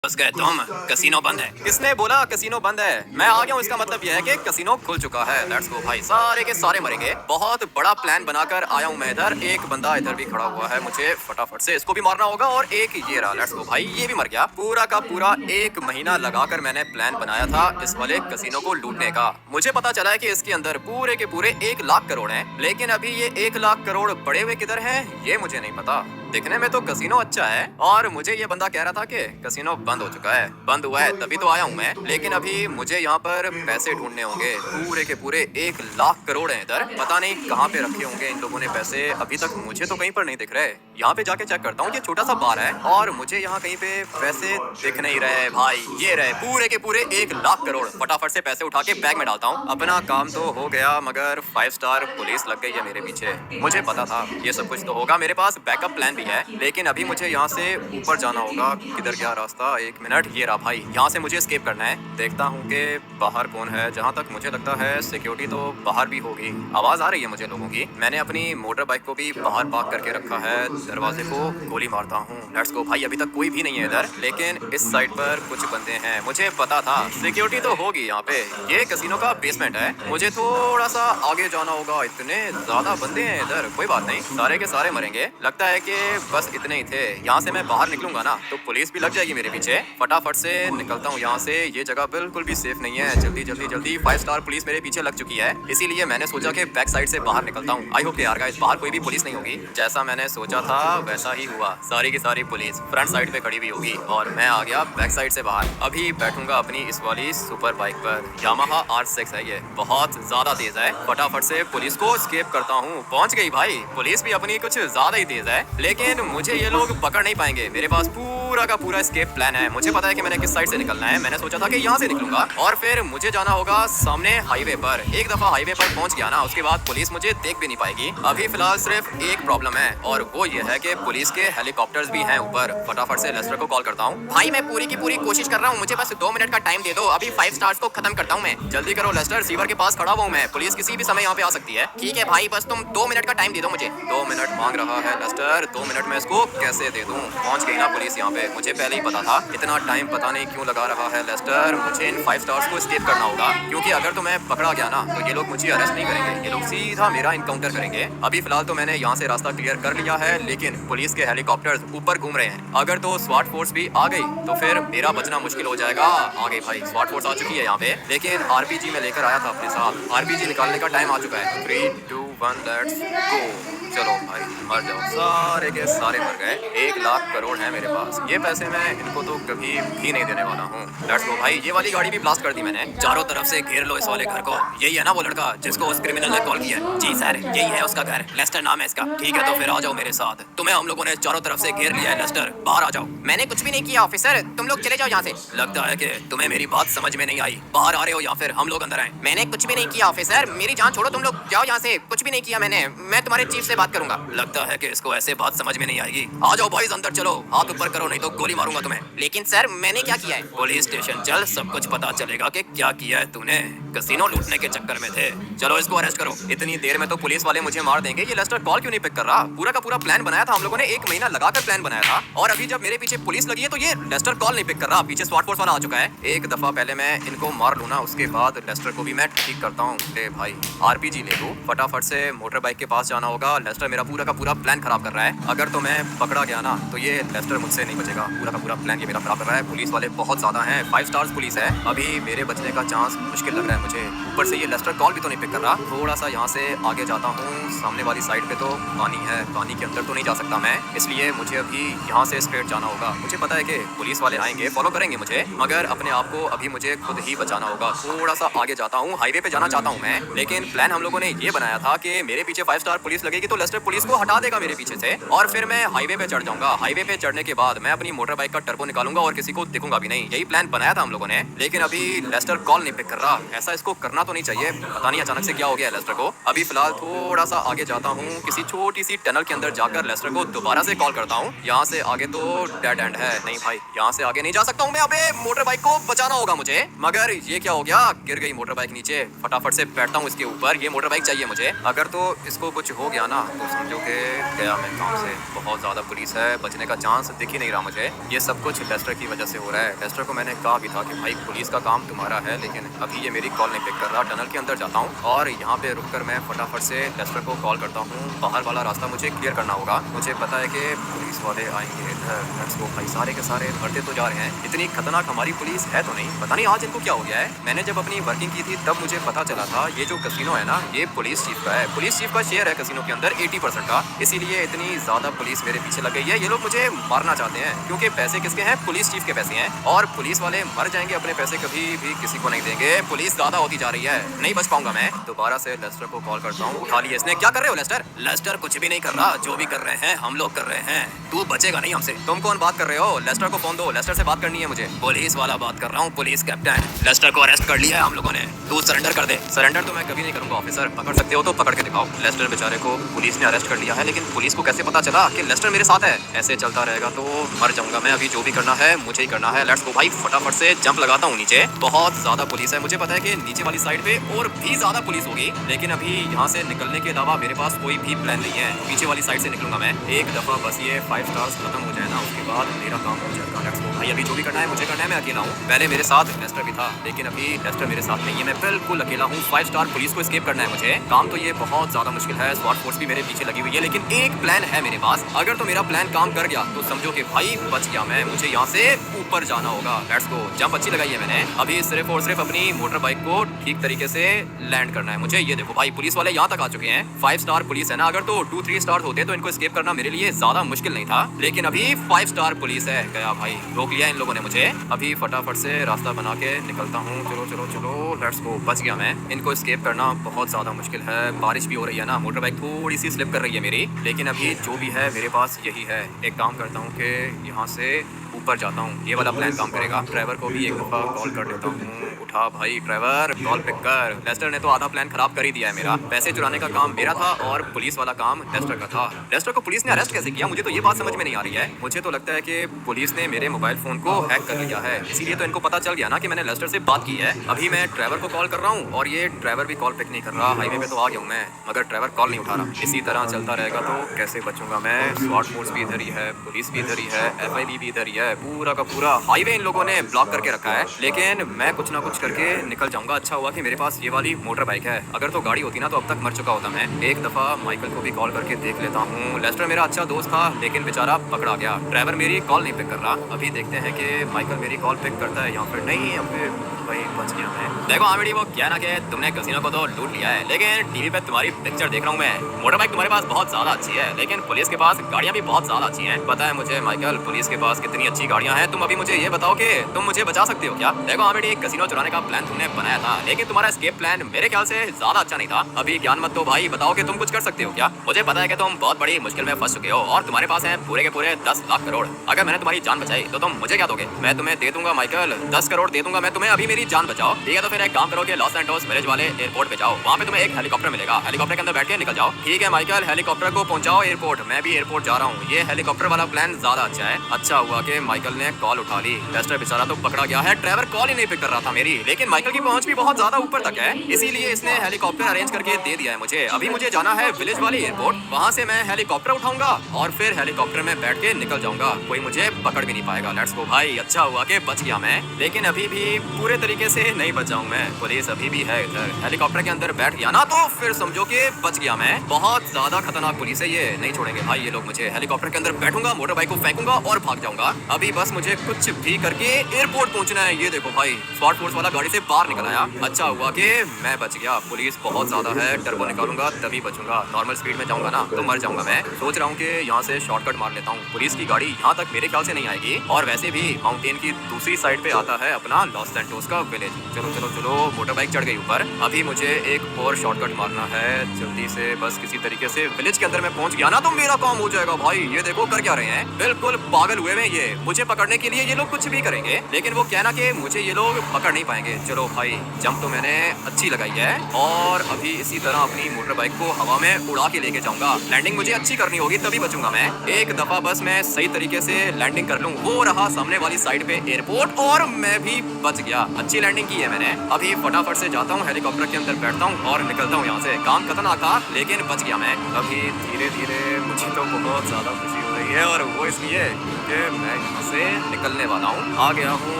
बस गए तुम, कसीनो बंद है। किसने बोला कसीनो बंद है? मैं आ गया हूँ, इसका मतलब यह है कि कसीनो खुल चुका है। लेट्स गो भाई, सारे के सारे मरेंगे। बहुत बड़ा प्लान बनाकर आया हूँ मैं इधर। एक बंदा इधर भी खड़ा हुआ है, मुझे फटाफट से इसको भी मारना होगा। और एक ये रहा, लेट्स गो भाई, ये भी मर गया। पूरा का पूरा 1 महीना लगाकर मैंने प्लान बनाया था इस वाले कसीनो को लूटने का। मुझे पता चला है कि इसके अंदर पूरे के पूरे 1 लाख करोड़ हैं, लेकिन अभी ये 1 लाख करोड़ पड़े हुए किधर हैं ये मुझे नहीं पता। दिखने में तो कसीनो अच्छा है, और मुझे ये बंदा कह रहा था कि कसीनो बंद हो चुका है। बंद हुआ है तभी तो आया हूँ मैं, लेकिन अभी मुझे यहाँ पर पैसे ढूंढने होंगे। पूरे के पूरे 1 लाख करोड़ हैं इधर। पता नहीं कहाँ पे रखे होंगे इन लोगों ने पैसे, अभी तक मुझे तो कहीं पर नहीं दिख रहे। यहाँ पे जाके चेक करता हूँ। ये छोटा सा बार है और मुझे यहाँ कहीं पे पैसे दिख नहीं रहे भाई। ये रहे पूरे के पूरे 1 लाख करोड़। फटाफट से पैसे उठा के बैग में डालता हूँ। अपना काम तो हो गया, मगर 5 स्टार पुलिस लग गई है मेरे पीछे। मुझे पता था ये सब कुछ तो होगा, मेरे पास बैकअप प्लान भी है, लेकिन अभी मुझे यहाँ से ऊपर जाना होगा। किधर गया रास्ता? 1 मिनट, ये रहा भाई। यहाँ से मुझे एस्केप करना है। देखता हूँ कि बाहर कौन है। जहाँ तक मुझे लगता है सिक्योरिटी तो बाहर भी होगी। आवाज आ रही है मुझे लोगों की। मैंने अपनी मोटर बाइक को भी बाहर पार्क करके रखा है। दरवाजे को गोली मारता हूँ। लेट्स गो भाई, अभी तक कोई भी नहीं है इधर, लेकिन इस साइड पर कुछ बंदे हैं। मुझे पता था सिक्योरिटी तो होगी यहाँ पे। ये कसीनो का बेसमेंट है, मुझे थोड़ा सा आगे जाना होगा। इतने ज्यादा बंदे हैं इधर। कोई बात नहीं, सारे के सारे मरेंगे। लगता है कि बस इतने ही थे। यहाँ से मैं बाहर निकलूंगा ना तो पुलिस भी लग जाएगी मेरे पीछे। फटाफट से निकलता हूँ यहाँ से। ये जगह बिल्कुल भी सेफ नहीं है। जल्दी जल्दी जल्दी, 5 स्टार पुलिस मेरे पीछे लग चुकी है, इसीलिए मैंने सोचा कि बैक साइड से बाहर निकलता हूँ। आई होप यार गाइस बाहर कोई भी पुलिस नहीं होगी। जैसा मैंने सोचा था वैसा ही हुआ। सारी की सारी पुलिस फ्रंट साइड पे खड़ी हुई होगी और मैं आ गया बैक साइड से बाहर। अभी बैठूंगा अपनी इस वाली सुपर बाइक पर। यामाहा R6 है ये, बहुत ज्यादा तेज है। फटाफट से पुलिस को एस्केप करता हूँ। पहुंच गई भाई। पुलिस भी अपनी कुछ ज्यादा ही तेज है, लेकिन मुझे ये लोग पकड़ नहीं पाएंगे। मेरे पास पूरा का पूरा एस्केप प्लान है। मुझे पता है कि मैंने किस साइड से निकलना है। मैंने सोचा था कि यहाँ से निकलूंगा और फिर मुझे जाना होगा सामने हाईवे पर। एक दफा हाईवे पर पहुंच गया ना, उसके बाद पुलिस मुझे देख भी नहीं पाएगी। अभी फिलहाल सिर्फ एक प्रॉब्लम है, और वो ये है कि पुलिस के हेलीकॉप्टर्स भी हैं ऊपर। फटाफट से लेस्टर को कॉल करता हूँ। भाई मैं पूरी की पूरी कोशिश कर रहा हूँ, मुझे बस 2 मिनट का टाइम दे दो। अभी 5 स्टार्स को खत्म करता हूँ मैं। जल्दी करो लेस्टर, सीवर के पास खड़ा हुआ हूँ मैं। पुलिस किसी भी समय यहाँ पे आ सकती है। ठीक है भाई, बस तुम 2 मिनट का टाइम दे दो मुझे। 2 मिनट मांग रहा है लेस्टर। 2 मिनट में इसको कैसे दे दूं? पहुंच गई ना पुलिस यहाँ पे। मुझे पहले ही पता था। इतना टाइम पता नहीं क्यों लगा रहा है लेस्टर। मुझे इन 5 स्टार्स को एस्केप करना होगा, क्योंकि अगर तो मैं पकड़ा गया ना तो ये लोग मुझे अरेस्ट नहीं करेंगे। ये लोग सीधा मेरा इनकाउंटर करेंगे। अभी फिलहाल तो मैंने यहाँ से रास्ता क्लियर कर लिया है, लेकिन पुलिस के हेलीकॉप्टर्स ऊपर घूम रहे हैं। अगर तो स्वाट फोर्स भी आ गई तो फिर मेरा बचना मुश्किल हो जाएगा। आ गई भाई, स्वाट फोर्स आ चुकी है यहाँ पे, लेकिन आरपीजी में लेकर आया था अपने साथ। आरपीजी निकालने का टाइम आ चुका है। 3, 2, 1 लेट्स गो। चलो भाई मर जाओ। सारे के सारे मर गए। 1 लाख करोड़ है मेरे पास। ये पैसे मैं इनको तो कभी भी नहीं देने वाला हूँ। लेट्स गो भाई। ये वाली गाड़ी भी ब्लास्ट कर दी मैंने। चारों तरफ से घेर लो इस वाले घर को। यही है ना वो लड़का जिसको उस क्रिमिनल ने कॉल किया? जी सर, यही है उसका घर। लेस्टर नाम है इसका। ठीक है तो फिर आ जाओ मेरे साथ। तुम्हें हम लोगों ने चारों तरफ से घेर लिया है लेस्टर, बाहर आ जाओ। मैंने कुछ भी नहीं किया ऑफिसर, तुम लोग चले जाओ यहाँ से। लगता है कि तुम्हें मेरी बात समझ में नहीं आई। बाहर आ रहे हो या फिर हम लोग अंदर आए? मैंने कुछ भी नहीं किया ऑफिसर, मेरी जान छोड़ो। तुम लोग जाओ यहाँ से। कुछ भी नहीं किया मैंने। मैं तुम्हारे चीफ से बात करूंगा। लगता है कि इसको ऐसे बात समझ में नहीं आएगी। आ जाओ बॉयज अंदर चलो। हाथ ऊपर करो नहीं तो गोली मारूंगा तुम्हें। लेकिन सर मैंने क्या किया है? पुलिस स्टेशन चल, सब कुछ पता चलेगा कि क्या किया है तूने। कसीनो लूटने के चक्कर में थे। चलो इसको अरेस्ट करो। इतनी देर में तो पुलिस वाले मुझे मार देंगे। ये लेस्टर कॉल क्यों नहीं पिक कर रहा? पूरा का पूरा प्लान बनाया था हम लोगों ने, 1 महीना लगाकर प्लान बनाया था, और अभी जब मेरे पीछे पुलिस लगी है तो ये लेस्टर कॉल नहीं पिक कर रहा। पीछे स्वाट फोर्स वाला आ चुका है। एक दफा पहले मैं इनको मार लूं ना, उसके बाद लेस्टर को भी मैं ठीक करता हूँ। ले भाई आरपीजी ले लूं। फटाफट से मोटर बाइक के पास जाना होगा। लेस्टर मेरा पूरा का पूरा प्लान खराब कर रहा है। अगर तो मैं पकड़ा गया ना तो ये लेस्टर मुझसे नहीं बचेगा। पूरा का पूरा प्लान ये मेरा खराब कर रहा है। पुलिस वाले बहुत ज्यादा हैं, 5 स्टार्स पुलिस है। अभी मेरे बचने का चांस मुश्किल लग रहा है मुझे। ऊपर से ये लेस्टर कॉल भी तो नहीं पिक कर रहा। थोड़ा सा यहाँ से आगे जाता हूँ। सामने वाली साइड पे तो पानी है, पानी के अंदर तो नहीं जा सकता मैं, इसलिए मुझे अभी यहाँ से स्ट्रेट जाना होगा। मुझे पता है कि पुलिस वाले आएंगे, फॉलो करेंगे मुझे, मगर अपने आप को अभी मुझे खुद ही बचाना होगा। थोड़ा सा आगे जाता हूँ। हाईवे पे जाना चाहता हूँ मैं, लेकिन प्लान हम लोगों ने ये बनाया था कि मेरे पीछे 5 स्टार पुलिस लगेगी तो लेस्टर पुलिस को हटा देगा मेरे पीछे से, और फिर मैं हाईवे पे चढ़ जाऊंगा। हाईवे पे चढ़ने के बाद मैं अपनी मोटर बाइक का टर्बो निकालूंगा और किसी को दिखूंगा भी नहीं। यही प्लान बनाया था हम लोगों ने, लेकिन अभी लेस्टर कॉल नहीं पिक कर रहा। ऐसा इसको करना तो नहीं चाहिए, पता नहीं अचानक से क्या हो गया लेस्टर को। अभी फिलहाल थोड़ा सा आगे जाता हूँ, किसी छोटी सी टनल के अंदर जाकर लेस्टर को दोबारा से कॉल करता हूँ। यहाँ से आगे तो डेड एंड है। नहीं भाई, यहाँ से आगे नहीं जा सकता हूँ मैं। अबे मोटर बाइक को बचाना होगा मुझे, मगर ये क्या हो गया, गिर गई मोटर बाइक नीचे। फटाफट से बैठता हूँ इसके ऊपर, ये मोटर बाइक चाहिए मुझे। अगर तो इसको कुछ हो गया ना तो समझो कि गया मैं काम से। बहुत ज्यादा पुलिस है, बचने का चांस दिख ही नहीं रहा मुझे। ये सब कुछ लेस्टर की वजह से हो रहा है। लेस्टर को मैंने कहा भी था कि भाई पुलिस का काम तुम्हारा है, लेकिन अभी ये मेरी कॉल नहीं पिक कर रहा। टनल के अंदर जाता हूँ और यहाँ पे रुककर मैं फटाफट से लेस्टर को कॉल करता हूँ। बाहर वाला रास्ता मुझे क्लियर करना होगा। मुझे पता है कि पुलिस वाले आएंगे इधर। लेट्स गो भाई, सारे के सारे मरते तो जा रहे हैं। इतनी खतरनाक हमारी पुलिस है तो नहीं, पता नहीं आज इनको क्या हो गया है। मैंने जब अपनी वर्किंग की थी तब मुझे पता चला था ये जो कसिनो है ना, ये पुलिस चीफ का है। पुलिस चीफ का शेयर है कसिनो के अंदर 80% का, इसीलिए इतनी ज्यादा पुलिस मेरे पीछे लग गई है। ये लोग मुझे मारना चाहते हैं क्योंकि पैसे किसके हैं, पुलिस चीफ के पैसे हैं। और पुलिस वाले मर जाएंगे, अपने पैसे कभी भी किसी को नहीं देंगे। पुलिस ज्यादा होती जा रही है, नहीं बच पाऊंगा मैं। दोबारा से लेस्टर को कॉल करता हूँ। उठा लिया इसने। क्या कर रहे हो लेस्टर? लेस्टर कुछ भी नहीं कर रहा, जो भी कर रहे हैं हम लोग कर रहे हैं। तू बचेगा नहीं हमसे। तुम कौन बात कर रहे हो? लेस्टर को फोन दो, लेस्टर से बात करनी है मुझे। पुलिस वाला बात कर रहा हूँ, पुलिस कैप्टन। लेस्टर को अरेस्ट कर लिया है हम लोगों ने, तू सरेंडर कर दे। सरेंडर तो मैं कभी नहीं करूंगा ऑफिसर, पकड़ सकते हो तो पकड़ के दिखाओ। लेस्टर बेचारे को पुलिस ने अरेस्ट कर लिया है, लेकिन पुलिस को कैसे पता चला कि लेस्टर मेरे साथ है? ऐसे चलता रहेगा तो मर जाऊंगा मैं। अभी जो भी करना है मुझे ही करना है। लेट्स गो भाई, फटाफट से जंप लगाता हूँ नीचे। बहुत ज्यादा पुलिस है, मुझे पता है कि नीचे वाली साइड पे और भी ज्यादा पुलिस होगी, लेकिन अभी यहाँ से निकलने के अलावा मेरे पास कोई भी प्लान नहीं है। पीछे वाली साइड से निकलूंगा मैं। एक दफा बस ये 5 स्टार्स खत्म हो जाए ना, उसके बाद मेरा काम हो जाएगा। लेट्स गो भाई, अभी जो भी करना है मुझे करना है। मैं अकेला हूँ, पहले मेरे साथ लेस्टर भी था, लेकिन अभी लेस्टर मेरे साथ नहीं है। मैं बिल्कुल अकेला हूँ। 5 स्टार पुलिस को एस्केप करना है मुझे। काम तो ये बहुत ज्यादा मुश्किल है, स्वाट फोर्स भी मेरे पीछे लगी हुई है, लेकिन एक प्लान है मेरे पास। अगर तो मेरा प्लान काम कर गया तो समझो कि भाई बच गया मैं। मुझे यहाँ से ऊपर जाना होगा। Let's go. जंप अच्छी लगाई है मैंने। अभी सिर्फ और सिर्फ अपनी मोटर बाइक को ठीक तरीके से लैंड करना है मुझे। ये देखो भाई, पुलिस वाले यहाँ तक आ चुके हैं। 5 स्टार पुलिस है ना, अगर तो 2-3 स्टार होते तो इनको एस्केप करना मेरे लिए ज्यादा मुश्किल नहीं था, लेकिन अभी 5 स्टार पुलिस है। गया भाई, रोक लिया इन लोगों ने मुझे। अभी फटाफट से रास्ता बना के निकलता हूँ। चलो चलो चलो, लेट्स गो। बच गया मैं। इनको एस्केप करना बहुत ज्यादा मुश्किल है। बारिश भी हो रही है ना, मोटर बाइक थोड़ी सी स्लिप कर रही है मेरी, लेकिन अभी जो भी है मेरे पास यही है। एक काम करता हूँ कि यहाँ से ऊपर जाता हूँ, ये वाला प्लान काम करेगा। ड्राइवर को भी एक दफा कॉल कर देता हूँ। उठा भाई ड्राइवर, कॉल पिक कर। लेस्टर ने तो आधा प्लान खराब कर ही दिया है मेरा। पैसे चुराने का काम मेरा था और पुलिस वाला काम लेस्टर का था। लेस्टर को पुलिस ने अरेस्ट कैसे किया, मुझे तो ये बात समझ में नहीं आ रही है। मुझे तो लगता है कि पुलिस ने मेरे मोबाइल फोन को हैक कर लिया है, इसीलिए तो इनको पता चल गया ना कि मैंने लेस्टर से बात की है। अभी मैं ड्राइवर को कॉल कर रहा हूँ और ये ड्राइवर भी कॉल पिक नहीं कर रहा। हाईवे पे तो आ गया हूँ मैं, मगर ड्राइवर कॉल नहीं उठा रहा। इसी तरह चलता रहेगा तो कैसे बचूंगा मैं? स्वाट फोर्स भी इधर ही है, पुलिस भी इधर ही है, FIB भी इधर ही है। पूरा का पूरा हाईवे इन लोगों ने ब्लॉक करके रखा है, लेकिन मैं कुछ ना कुछ करके निकल जाऊंगा। अच्छा हुआ कि मेरे पास ये वाली मोटर बाइक है, अगर तो गाड़ी होती ना तो अब तक मर चुका होता मैं। एक दफा माइकल को भी कॉल करके देख लेता हूँ। लेस्टर मेरा अच्छा दोस्त था, लेकिन बेचारा पकड़ा गया। ड्राइवर मेरी कॉल नहीं पिक कर रहा। अभी देखते हैं कि माइकल मेरी कॉल पिक करता है या फिर नहीं। अब भाई बच गया मैं। देखो आमिडी, वो क्या ना कि तुमने कसिनो को तो लूट लिया है, लेकिन टीवी पे तुम्हारी पिक्चर देख रहा हूँ मैं। मोटर बाइक तुम्हारे पास बहुत ज्यादा अच्छी है, लेकिन पुलिस के पास गाड़ियाँ भी बहुत ज्यादा अच्छी हैं। पता है मुझे माइकल, पुलिस के पास कितनी अच्छी गाड़ियाँ हैं। तुम अभी मुझे ये बताओ कि तुम मुझे बचा सकते हो क्या? देखो आमिडी, एक कसिनो चुराने का प्लान तुमने बनाया था, लेकिन तुम्हारा एस्केप प्लान मेरे ख्याल से ज्यादा अच्छा नहीं था। अभी ज्ञान मत दो भाई, बताओ कि तुम कुछ कर सकते हो क्या? मुझे पता है कि तुम बहुत बड़ी मुश्किल में फंस चुके हो और तुम्हारे पास है पूरे के पूरे 10 लाख करोड़। अगर मैंने तुम्हारी जान बचाई तो तुम मुझे क्या दोगे? मैं तुम्हें दे दूंगा माइकल, 10 करोड़ दे दूंगा मैं तुम्हें। अभी मेरी जान बचाओ, ठीक है? तो फिर एक काम करो कि लॉस एंटोस विलेज वाले एयरपोर्ट पे जाओ, वहाँ पे तुम्हें एक हेलीकॉप्टर मिलेगा। हेलीकॉप्टर के अंदर बैठ के निकल जाओ, ठीक है माइकल? हेलीकॉप्टर को पहुंचाओ एयरपोर्ट। मैं भी एयरपोर्ट जा रहा हूँ। ये हेलीकॉप्टर वाला प्लान ज्यादा अच्छा है। अच्छा हुआ कि माइकल ने कॉल उठा ली। लेस्टर बेचारा तो पकड़ा गया है। ड्राइवर कॉल ही नहीं पिक कर रहा था मेरी, लेकिन माइकल की पहुंच भी बहुत ज्यादा ऊपर तक है, इसीलिए इसने हेलीकॉप्टर अरेंज करके दे दिया है मुझे। अभी मुझे जाना है विलेज वाले एयरपोर्ट, वहाँ से मैं हेलीकॉप्टर उठाऊंगा और फिर हेलीकॉप्टर में बैठ के निकल जाऊंगा। कोई मुझे पकड़ भी नहीं पाएगा। लेट्स गो भाई, अच्छा हुआ कि बच गया मैं, लेकिन अभी भी पूरे तरीके से नहीं बचाऊं मैं। पुलिस अभी भी है इधर। हेलीकॉप्टर के अंदर बैठ गया ना तो फिर समझो कि बच गया मैं। बहुत ज्यादा खतरनाक पुलिस है ये, नहीं छोड़ेंगे भाई ये लोग मुझे। हेलीकॉप्टर के अंदर बैठूंगा, मोटर बाइक को फेंकूंगा और भाग जाऊंगा। अभी बस मुझे कुछ भी करके एयरपोर्ट पहुंचना है। ये देखो भाई, स्वाट फोर्स वाला गाड़ी से बाहर निकल आया। अच्छा हुआ कि मैं बच गया। पुलिस बहुत ज्यादा है, टर्बो निकालूंगा तभी बचूंगा। नॉर्मल स्पीड में जाऊंगा ना तो मर जाऊंगा मैं। सोच रहा हूँ कि यहाँ से शॉर्टकट मार लेता हूँ। पुलिस की गाड़ी यहाँ तक मेरे ख्याल से नहीं आएगी, और वैसे भी माउंटेन की दूसरी साइड पे आता है अपना लॉस सैंटोस का विलेज। चलो चलो चलो, मोटर बाइक चढ़ गई ऊपर। अभी मुझे एक और शॉर्टकट मारना है जल्दी से, बस किसी तरीके से विलेज के अंदर मैं पहुंच गया ना तो मेरा काम हो जाएगा भाई। ये देखो कर क्या रहे हैं, बिल्कुल पागल हुए हैं ये। मुझे पकड़ने के लिए ये लोग कुछ भी करेंगे, लेकिन वो कहना कि मुझे ये लोग पकड़ नहीं पाएंगे। चलो भाई, जंप तो मैंने अच्छी लगाई है और अभी इसी तरह अपनी मोटर बाइक को हवा में उड़ा के लेके जाऊंगा। लैंडिंग मुझे अच्छी करनी होगी, तभी बचूंगा मैं। एक दफा बस मैं सही तरीके से लैंडिंग कर लूं, वो रहा सामने वाली साइड पे एयरपोर्ट और मैं भी बच गया। अच्छी लैंडिंग की है मैंने। अभी फटाफट से जाता हूँ, हेलीकॉप्टर के अंदर बैठता हूँ और निकलता हूँ यहाँ से। काम खतरनाक था लेकिन बच गया मैं। अभी धीरे धीरे मुझे तो बहुत ज्यादा खुशी हो रही है और वो इसलिए कि मैं यहाँ से निकलने वाला हूँ। आ गया हूँ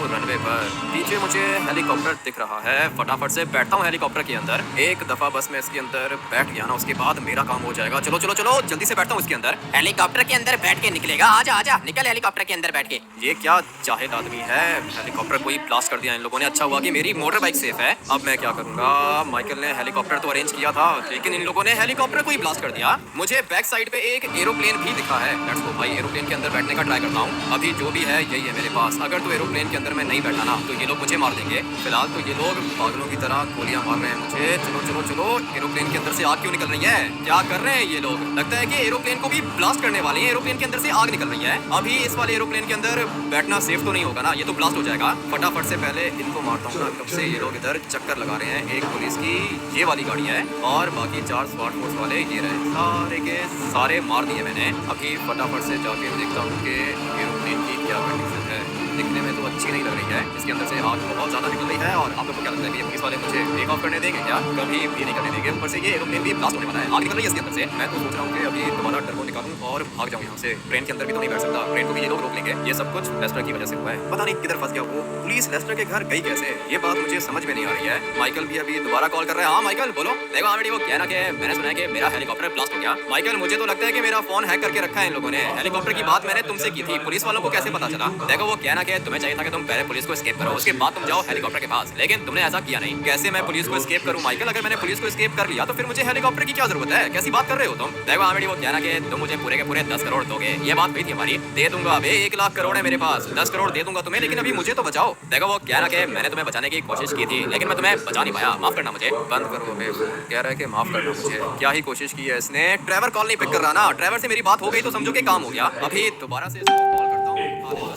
रनवे पर। पीछे मुझे हेलीकॉप्टर दिख रहा है। फटाफट से बैठता हूँ हेलीकॉप्टर के अंदर। एक दफा बस मैं इसके अंदर बैठ गया ना, उसके बाद मेरा काम हो जाएगा। चलो चलो चलो, जल्दी से बैठता हूँ इसके अंदर। हेलीकॉप्टर के अंदर बैठ के निकलेगा। आजा आजा, निकल हेलीकॉप्टर के अंदर बैठ के। ये क्या जाहिल आदमी है, हेलीकॉप्टर को ही ब्लास्ट कर दिया इन लोगों ने। अच्छा हुआ कि मेरी मोटर बाइक सेफ है। अब मैं क्या करूंगा? माइकल ने हेलीकॉप्टर तो अरेंज किया था, लेकिन इन लोगों ने हेलीकॉप्टर को ही ब्लास्ट कर दिया। मुझे बैक साइड पे एक एरोप्लेन भी दिखा है। लेट्स गो भाई, एरोप्लेन के अंदर बैठने का ट्राई करता हूँ। अभी जो भी है यही है मेरे पास। अगर तो एरोप्लेन के अंदर मैं नहीं बैठा ना, तो ये लोग मुझे मार देंगे। फिलहाल तो ये लोग पागलों की तरह गोलियां मार रहे हैं मुझे। चलो चलो चलो, एरोप्लेन के अंदर से आग क्यों निकल रही है? क्या कर रहे हैं ये लोग? लगता है कि एरोप्लेन को भी ब्लास्ट करने वाले हैं। एरोप्लेन के अंदर से आग निकल रही है। अभी इस वाले एरोप्लेन के अंदर बैठना सेफ तो नहीं होगा ना, ये तो ब्लास्ट हो जाएगा। फटाफट से पहले इनको मारता हूँ ना। कब से ये लोग इधर चक्कर लगा रहे हैं। एक पुलिस की ये वाली गाड़ी है और बाकी 4 स्वाट फोर्स वाले ये रहे। सारे के सारे मार दिए मैंने। अभी फटाफट से जाके देखता हूँ कि एरोप्लेन की क्या कंडीशन है। दिखने में तो अच्छी नहीं लग रही है। इसके अंदर से आग बहुत ज्यादा निकल रही है और आप लोगों को क्या लगता है कि ये पुलिस वाले मुझे टेक ऑफ करने देंगे क्या? कभी भी नहीं करने देंगे। ऊपर से ये एरोप्लेन भी ब्लास्ट होने वाला है। आग निकल रही है इसके अंदर से। मैं तो सोच रहा हूँ कि अभी दोबारा टर्बो निकालूं और भाग जाऊँ यहाँ से। ट्रेन के अंदर भी तो नहीं बैठ सकता, ट्रेन को भी ये लोग रोक लेंगे। ये सब कुछ लेस्टर की वजह से हुआ है। पता नहीं किधर फंस गया वो। पुलिस लेस्टर के घर गई कैसे, ये बात मुझे समझ में नहीं आ रही है। माइकल भी अभी दोबारा कॉल कर रहा है। हाँ माइकल बोलो। देखो हाँ बेटी, वो कहना कि मैंने सुना है कि मेरा हेलीकॉप्टर ब्लास्ट हो गया। माइकल मुझे तो लगता है कि मेरा फोन हैक करके रखा है इन लोगों ने। हेलीकॉप्टर की बात मैंने तुमसे की थी, पुलिस वालों को कैसे पता चला? देखो वो कहना कि तुम्हें चाहिए था कि तुम पहले पुलिस को एस्केप करो, उसके बाद तुम जाओ हेलीकॉप्टर के पास, लेकिन तुमने ऐसा किया नहीं। कैसे मैं पुलिस को एस्केप करूं माइकल? अगर मैंने पुलिस को एस्केप कर लिया तो फिर मुझे हेलीकॉप्टर की क्या जरूरत है? कैसी बात कर रहे हो तुम? देखो हाँ बेटी, वो कहना कि तुम मुझे पूरे के पूरे 10 करोड़ दोगे, ये बात हुई थी हमारी। दे दूंगा। अबे 1 लाख करोड़ है मेरे पास, 10 करोड़ दे दूंगा तुम्हें, लेकिन अभी मुझे तो बचाओ। देखो वो कहना कि मैंने तुम्हें बचाने की कोशिश की थी, लेकिन मैं तुम्हें बचा नहीं पाया, माफ करना मुझे। बंद करो अबे, कह रहा है कि माफ करना मुझे। क्या ही कोशिश की है इसने। ड्राइवर कॉल नहीं पिक कर रहा ना। ड्राइवर से मेरी बात हो गई तो समझो कि काम हो गया। अभी दोबारा से इसको कॉल करता हूँ।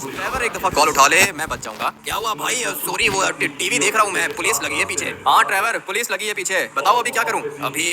ड्राइवर एक दफा कॉल उठा ले, मैं बच जाऊंगा। क्या हुआ भाई? सॉरी, वो टीवी देख रहा हूँ मैं। पुलिस लगी है पीछे। हाँ ड्राइवर, पुलिस लगी है पीछे। बताओ अभी क्या करूँ? अभी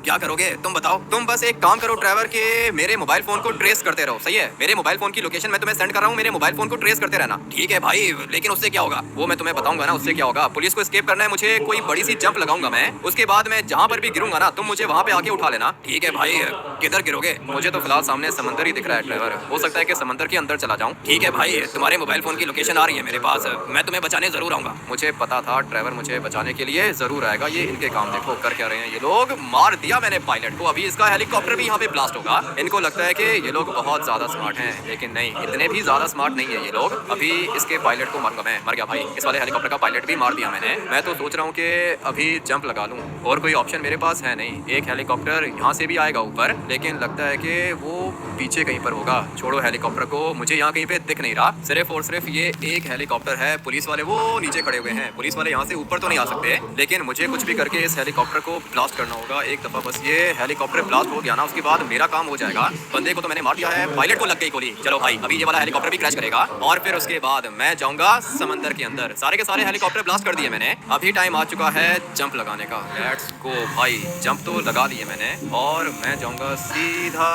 क्या करोगे तुम बताओ? तुम बस एक काम करो ड्राइवर के मेरे मोबाइल फोन को ट्रेस करते रहो। सही है, मेरे मोबाइल फोन की लोकेशन मैं तुम्हें सेंड कर रहा हूँ। मेरे मोबाइल फोन को ट्रेस करते रहना। ठीक है भाई, लेकिन उससे क्या होगा वो मैं तुम्हें बताऊंगा ना। उससे क्या होगा? पुलिस को एस्केप करना है मुझे। कोई बड़ी सी जंप लगाऊंगा मैं, उसके बाद मैं जहाँ पर भी गिरूंगा ना, तुम मुझे वहाँ पे आके उठा लेना। ठीक है भाई। किधर गिरोगे? मुझे तो फिलहाल सामने समंदर ही दिख रहा है ड्राइवर। हो सकता है कि समंदर के अंदर चला जाऊँ। ठीक है भाई, तुम्हारे मोबाइल फोन की लोकेशन आ रही है मेरे पास, मैं तुम्हें बचाने जरूर आऊंगा। मुझे पता था ड्राइवर मुझे बचाने के लिए जरूर आएगा। ये इनके काम देखो कर क्या रहे हैं ये लोग। मार दिया मैंने पायलट को। अभी इसका हेलीकॉप्टर भी यहाँ पे ब्लास्ट होगा। इनको लगता है कि ये लोग बहुत ज्यादा स्मार्ट हैं, लेकिन नहीं, इतने भी ज्यादा स्मार्ट नहीं है ये लोग। अभी इसके पायलट को मारूंगा मैं। मर गया भाई, इस वाले हेलीकॉप्टर का पायलट भी मार दिया मैंने। मैं तो सोच रहा हूँ कि अभी जंप लगा लूँ, और कोई ऑप्शन मेरे पास है नहीं। एक हेलीकॉप्टर यहाँ से भी आएगा ऊपर, लेकिन लगता है कि वो पीछे कहीं पर होगा। छोड़ो हेलीकॉप्टर को, मुझे यहाँ कहीं पे दिख नहीं रहा। सिर्फ और सिर्फ ये एक हेलीकॉप्टर है। पुलिस वाले वो नीचे खड़े हुए हैं। पुलिस वाले यहाँ से ऊपर तो नहीं आ सकते, लेकिन मुझे कुछ भी करके इस हेलीकॉप्टर को ब्लास्ट करना होगा। एक दफा बस ये हेलीकॉप्टर ब्लास्ट हो गया ना, उसके बाद मेरा काम हो जाएगा। बंदे को तो मैंने मार दिया है, पायलट को लग गई गोली। चलो भाई, अभी ये वाला हेलीकॉप्टर भी क्रैश करेगा और फिर उसके बाद मैं जाऊंगा समंदर के अंदर। सारे के सारे हेलीकॉप्टर ब्लास्ट कर दिए मैंने। अभी टाइम आ चुका है जंप लगाने का। लेट्स गो भाई, जंप तो लगा लिए मैंने और मैं जाऊंगा सीधा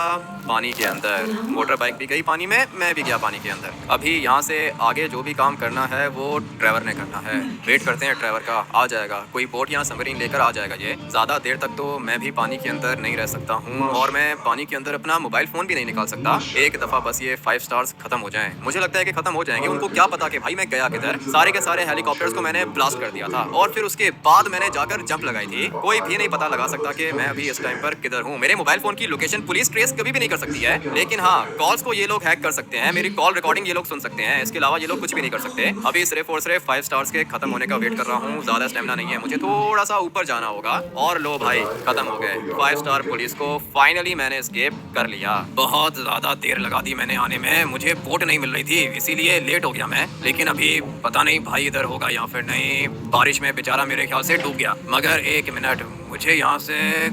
पानी के अंदर। मोटर बाइक भी गई पानी में, मैं भी गया पानी के अंदर। अभी यहाँ से आगे जो भी काम करना है वो ड्राइवर ने करना है। वेट करते हैं ड्राइवर का, आ जाएगा कोई बोट या सबमरीन लेकर आ जाएगा। ये ज्यादा देर तक तो मैं भी पानी के अंदर नहीं रह सकता हूँ, और मैं पानी के अंदर अपना मोबाइल फोन भी नहीं निकाल सकता। एक दफा बस ये 5 स्टार्स खत्म हो जाएं। मुझे लगता है कि खत्म हो जाएंगे। उनको क्या पता कि भाई मैं गया किधर। सारे के सारे हेलीकॉप्टर्स को मैंने ब्लास्ट कर दिया था और फिर उसके बाद मैंने जाकर जंप लगाई थी। कोई भी नहीं पता लगा सकता कि मैं अभी इस टाइम पर किधर हूँ। मेरे मोबाइल फोन की लोकेशन पुलिस ट्रेस कभी भी नहीं कर सकती है, लेकिन हाँ, कॉल्स को ये लोग हैक कर सकते हैं। मेरी कॉल रिकॉर्डिंग ये लोग सुन सकते हैं। इसके अलावा ये लोग कुछ भी नहीं कर सकते। अभी सिर्फ और सिर्फ 5 स्टार्स के खत्म होने का वेट कर रहा हूँ। ज्यादा स्टेमिना नहीं है, मुझे थोड़ा सा ऊपर जाना होगा। और लो भाई, खत्म हो गए 5 स्टार पुलिस को। फाइनली मैंने एस्केप कर लिया। बहुत ज्यादा देर लगा दी मैंने आने में। मुझे बोट नहीं मिल रही थी, इसीलिए लेट हो गया मैं। लेकिन अभी पता नहीं भाई इधर होगा या फिर नहीं। बारिश में बेचारा मेरे ख्याल से डूब गया। मगर एक मिनट, मुझे यहाँ से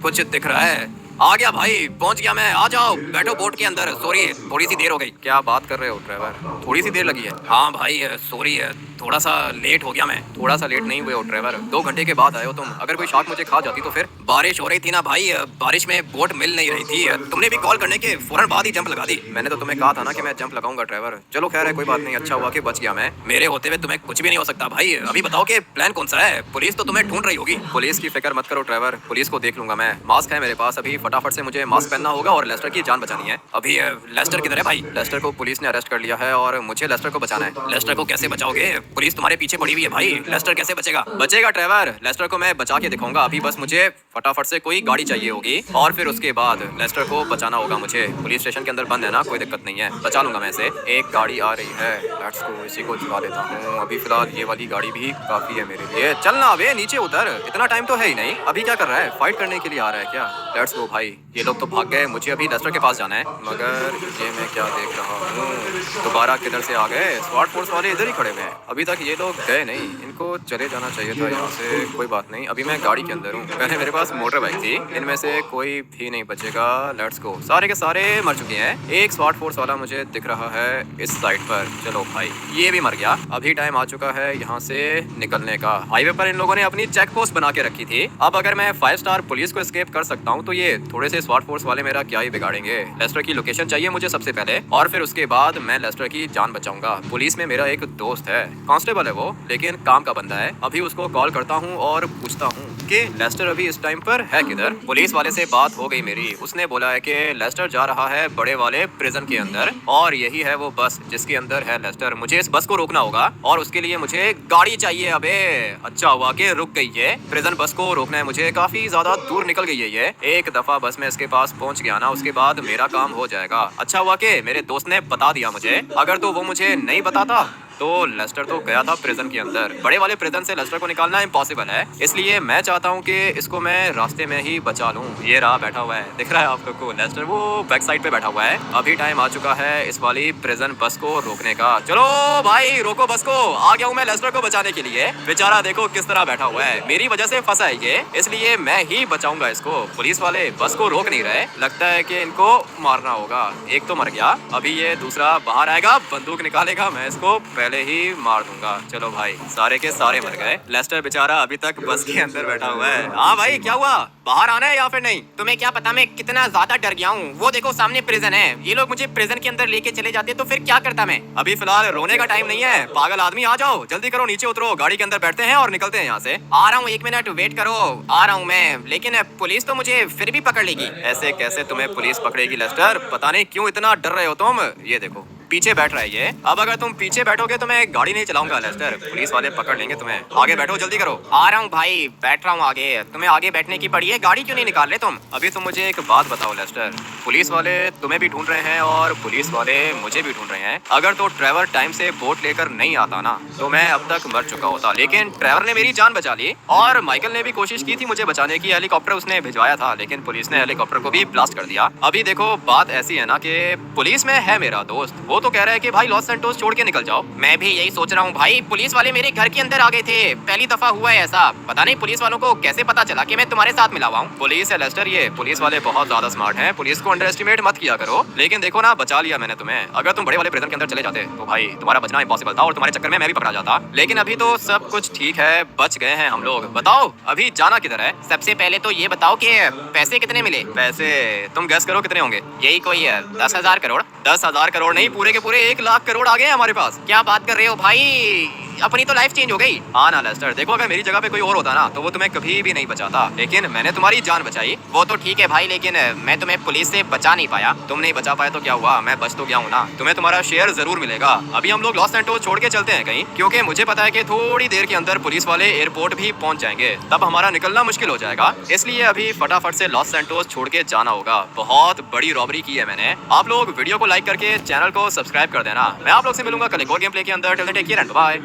कुछ दिख रहा है। आ गया भाई, पहुंच गया मैं। आ जाओ, बैठो बोट के अंदर। सॉरी, थोड़ी सी देर हो गई। क्या बात कर रहे हो ड्राइवर, थोड़ी सी देर लगी है? हाँ भाई सॉरी, थोड़ा सा लेट हो गया मैं। थोड़ा सा लेट नहीं हुए हो ड्राइवर, 2 घंटे के बाद आए हो तुम। अगर कोई शार्क मुझे खा जाती तो फिर? बारिश हो रही थी ना भाई, बारिश में बोट मिल नहीं रही थी। तुमने भी कॉल करने के फौरन बाद ही जंप लगा दी। मैंने तो तुम्हें कहा था ना कि मैं जंप लगाऊंगा ड्राइवर। चलो खैर है, कोई बात नहीं, अच्छा हुआ कि बच गया मैं। मेरे होते हुए तुम्हें कुछ भी नहीं हो सकता भाई। अभी बताओ कि प्लान कौन सा है? पुलिस तो तुम्हें ढूंढ रही होगी। पुलिस की फिक्र मत करो ड्राइवर, पुलिस को देख लूंगा मैं। मास्क है मेरे पास, अभी फटाफट से मुझे मास्क पहनना होगा और लेस्टर की जान बचानी है। अभी लेस्टर किधर है भाई? लेस्टर को पुलिस ने अरेस्ट कर लिया है और मुझे लेस्टर को बचाना है। लेस्टर को कैसे बचाओगे? पुलिस तुम्हारे पीछे पड़ी हुई है भाई, लेस्टर कैसे बचेगा? बचेगा ड्राइवर, लेस्टर को मैं बचा के दिखाऊंगा। अभी बस मुझे फटाफट से कोई गाड़ी चाहिए होगी और फिर उसके बाद लेस्टर को बचाना होगा मुझे। पुलिस स्टेशन के अंदर बंद है ना, कोई दिक्कत नहीं है, बचा लूंगा मैं इसे। एक गाड़ी आ रही है, लेट्स गो, इसी को चला लेता हूँ। अभी फिलहाल ये वाली गाड़ी भी काफी है मेरे लिए। चलना अबे, नीचे उतर, इतना टाइम तो है ही नहीं। अभी क्या कर रहा है, फाइट करने के लिए आ रहा है क्या? लेट्स गो भाई, ये लोग तो भाग गए, मुझे अभी लेस्टर के पास जाना है। मगर ये मैं क्या देख रहा हूँ, दोबारा किधर से आ गए? स्वाट फोर्स वाले इधर ही खड़े हुए हैं, अभी तक ये लोग गए नहीं। इनको चले जाना चाहिए था यहाँ से, कोई बात नहीं। अभी मैं गाड़ी के अंदर हूँ, पहले मेरे पास मोटर बाइक थी, इनमें से कोई भी नहीं बचेगा। लेट्स गो, सारे के सारे मर चुके हैं। एक स्वाट फोर्स वाला मुझे दिख रहा है इस साइड पर। चलो भाई, ये भी मर गया। अभी टाइम आ चुका है यहाँ से निकलने का। हाईवे पर इन लोगों ने अपनी चेक पोस्ट बना के रखी थी। अब अगर मैं 5 स्टार पुलिस को एस्केप कर सकता हूँ तो ये थोड़े से स्वाट फोर्स वाले मेरा क्या ही बिगाड़ेंगे। लेस्टर की लोकेशन चाहिए मुझे सबसे पहले और फिर उसके बाद मैं लेस्टर की जान बचाऊंगा। पुलिस में मेरा एक दोस्त है, कांस्टेबल है वो, लेकिन काम का बंदा है। अभी उसको कॉल करता हूँ और पूछता हूँ कि लेस्टर अभी इस टाइम पर है किधर। पुलिस वाले से बात हो गई मेरी, उसने बोला है कि लेस्टर जा रहा है बड़े वाले प्रिजन के अंदर और यही है वो बस जिसके अंदर है लेस्टर। मुझे इस बस को रोकना होगा और उसके लिए मुझे गाड़ी चाहिए। अबे अच्छा हुआ कि रुक गई है, प्रिजन बस को रोकना है मुझे, काफी ज्यादा दूर निकल गई है ये। एक दफा बस में इसके पास पहुंच गया ना, उसके बाद मेरा काम हो जाएगा। अच्छा हुआ कि मेरे दोस्त ने बता दिया मुझे, अगर तो वो मुझे नहीं बताता तो लेस्टर तो गया था प्रिजन के अंदर। बड़े वाले प्रिजन से लेस्टर को निकालना इम्पॉसिबल है, इसलिए मैं चाहता हूँ कि इसको मैं रास्ते में ही बचा लूँ। ये रहा बैठा हुआ है, दिख रहा है आप लोग को लेस्टर, वो बैक साइड पे बैठा हुआ है। अभी टाइम आ चुका है इस वाली प्रिजन बस को रोकने का। चलो भाई रोको बस को, आ गया हूँ मैं लेस्टर को बचाने के लिए। बेचारा देखो किस तरह बैठा हुआ है, मेरी वजह से फंसा है ये, इसलिए मैं ही बचाऊंगा इसको। पुलिस वाले बस को रोक नहीं रहे, लगता है कि इनको मारना होगा। एक तो मर गया, अभी ये दूसरा बाहर आएगा, बंदूक निकालेगा, मैं इसको पहले ही मार दूंगा। चलो भाई, सारे के सारे मर गए। लेस्टर बेचारा अभी तक बस के अंदर बैठा हुआ है। हाँ भाई क्या हुआ, बाहर आना है या फिर नहीं? तुम्हें क्या पता मैं कितना ज्यादा डर गया हूँ। वो देखो सामने प्रिजन है, ये लोग मुझे प्रिजन के अंदर लेके चले जाते तो फिर क्या करता मैं? अभी फिलहाल रोने का टाइम नहीं है, पागल आदमी आ जाओ, जल्दी करो, नीचे उतरो, गाड़ी के अंदर बैठते हैं और निकलते हैं यहाँ से। आ रहा हूँ, 1 मिनट वेट करो, आ रहा हूँ मैं। लेकिन पुलिस तो मुझे फिर भी पकड़ लेगी। ऐसे कैसे तुम्हें पुलिस पकड़ेगी लेस्टर, पता नहीं क्यों इतना डर रहे हो तुम। ये देखो पीछे बैठ रहा है ये, अब अगर तुम पीछे बैठोगे तो मैं गाड़ी नहीं चलाऊंगा लेस्टर, पुलिस वाले पकड़ लेंगे तुम्हें। आगे बैठो, जल्दी करो। आ रहा हूँ भाई, बैठ रहा हूँ आगे। तुम्हें आगे बैठने की पड़ी है, गाड़ी क्यों नहीं निकाल रहे तुम? अभी तुम मुझे एक बात बताओ लेस्टर, पुलिस वाले तुम्हें भी ढूंढ रहे हैं और पुलिस वाले मुझे भी ढूंढ रहे हैं। अगर तो ट्रेवर टाइम से बोट लेकर नहीं आता ना तो मैं अब तक मर चुका होता, लेकिन ट्रेवर ने मेरी जान बचा ली और माइकल ने भी कोशिश की थी मुझे बचाने की, हेलीकॉप्टर उसने भिजवाया था, लेकिन पुलिस ने हेलीकॉप्टर को भी ब्लास्ट कर दिया। अभी देखो बात ऐसी है ना कि पुलिस में है मेरा दोस्त, वो तो कह रहा है कि भाई लॉस सैंटोस छोड़ के निकल जाओ। मैं भी यही सोच रहा हूँ भाई, पुलिस वाले मेरे घर के अंदर आ गए थे, पहली दफा हुआ है ऐसा। पता नहीं पुलिस वालों को कैसे पता चला कि मैं तुम्हारे साथ मिला हुआ हूँ। पुलिस है लेस्टर, ये पुलिस वाले बहुत ज्यादा स्मार्ट हैं, पुलिस को अंडर एस्टिमेट मत किया करो। लेकिन देखो ना, बचा लिया मैंने तुम्हें। अगर तुम बड़े वाले प्रिजन के अंदर चले जाते तो भाई तुम्हारा बचना इम्पॉसिबल था और तुम्हारे चक्कर में मैं भी पकड़ा जाता। लेकिन अभी तो सब कुछ ठीक है, बच गए हैं हम लोग। बताओ अभी जाना किधर है? सबसे पहले तो ये बताओ कि पैसे कितने मिले? पैसे तुम गैस करो कितने होंगे? यही कोई 10,000 करोड़। 10,000 करोड़ नहीं, पूरे के पूरे 1 लाख करोड़ आ गए हमारे पास। क्या बात कर रहे हो भाई, अपनी तो लाइफ चेंज हो गई। हाँ ना लेस्टर, देखो अगर मेरी जगह पे कोई और होता ना तो वो तुम्हें कभी भी नहीं बचाता, लेकिन मैंने तुम्हारी जान बचाई। वो तो ठीक है भाई, लेकिन मैं तुम्हें पुलिस से बचा नहीं पाया। तुम नहीं बचा पाए तो क्या हुआ, मैं बच तो गया हूँ ना, तुम्हें तुम्हारा शेयर जरूर मिलेगा। अभी हम लोग लॉस सैंटोस छोड़ के चलते हैं कहीं, क्योंकि मुझे पता है कि थोड़ी देर के अंदर पुलिस वाले एयरपोर्ट भी पहुंच जाएंगे, तब हमारा निकलना मुश्किल हो जाएगा। इसलिए अभी फटाफट से लॉस सैंटोस छोड़ के जाना होगा। बहुत बड़ी रॉबरी की है मैंने। आप लोग वीडियो को लाइक करके चैनल को सब्सक्राइब कर देना। मैं आप लोग से मिलूंगा कल एक और गेम प्ले के अंदर। Till then take care and bye.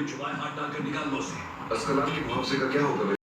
Ascalon के मुआवजे का क्या होगा?